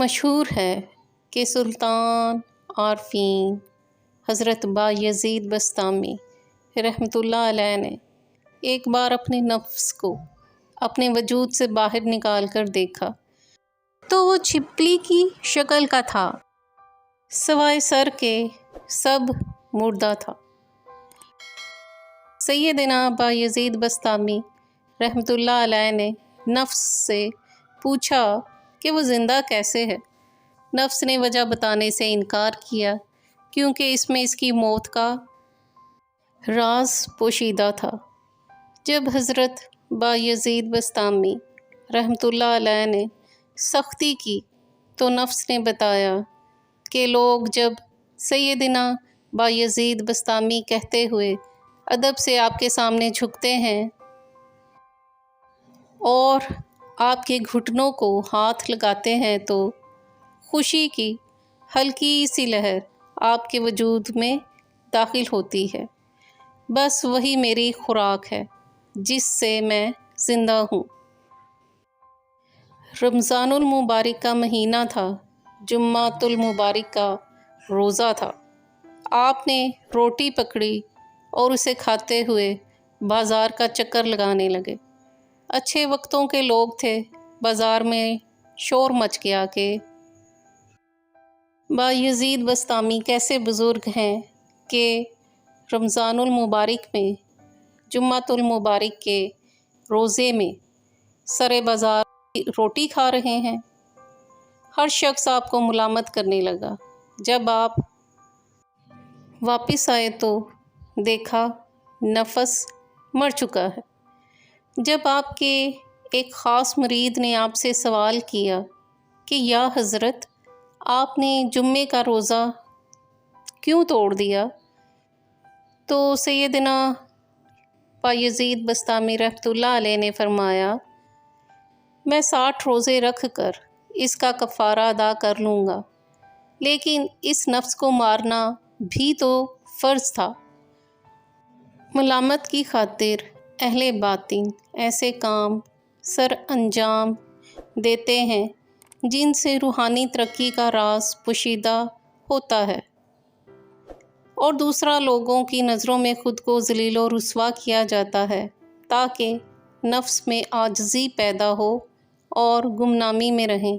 مشہور ہے کہ سلطان عارفین حضرت بایزید بسطامی رحمۃ اللہ علیہ نے ایک بار اپنے نفس کو اپنے وجود سے باہر نکال کر دیکھا تو وہ چھپکلی کی شکل کا تھا، سوائے سر کے سب مردہ تھا۔ سیدنا بایزید بسطامی رحمۃ اللہ علیہ نے نفس سے پوچھا کہ وہ زندہ کیسے ہے۔ نفس نے وجہ بتانے سے انکار کیا کیونکہ اس میں اس کی موت کا راز پوشیدہ تھا۔ جب حضرت بایزید بسطامی رحمۃ اللہ علیہ نے سختی کی تو نفس نے بتایا کہ لوگ جب سیدنا بایزید بسطامی کہتے ہوئے ادب سے آپ کے سامنے جھکتے ہیں اور آپ کے گھٹنوں کو ہاتھ لگاتے ہیں تو خوشی کی ہلکی سی لہر آپ کے وجود میں داخل ہوتی ہے۔ بس وہی میری خوراک ہے جس سے میں زندہ ہوں۔ رمضان المبارک کا مہینہ تھا، جمعۃ المبارک کا روزہ تھا۔ آپ نے روٹی پکڑی اور اسے کھاتے ہوئے بازار کا چکر لگانے لگے۔ اچھے وقتوں کے لوگ تھے، بازار میں شور مچ گیا کہ بایزید بسطامی کیسے بزرگ ہیں کہ رمضان المبارک میں جمعۃ المبارک کے روزے میں سرے بازار روٹی کھا رہے ہیں۔ ہر شخص آپ کو ملامت کرنے لگا۔ جب آپ واپس آئے تو دیکھا نفس مر چکا ہے۔ جب آپ کے ایک خاص مرید نے آپ سے سوال کیا کہ یا حضرت آپ نے جمعے کا روزہ کیوں توڑ دیا، تو سیدنا بایزید بسطامی رحمۃ اللہ علیہ نے فرمایا میں 60 روزے رکھ کر اس کا کفارہ ادا کر لوں گا، لیکن اس نفس کو مارنا بھی تو فرض تھا۔ ملامت کی خاطر اہل باطن ایسے کام سر انجام دیتے ہیں جن سے روحانی ترقی کا راز پوشیدہ ہوتا ہے، اور دوسرا لوگوں کی نظروں میں خود کو ذلیل و رسوا کیا جاتا ہے تاکہ نفس میں عاجزی پیدا ہو اور گمنامی میں رہیں۔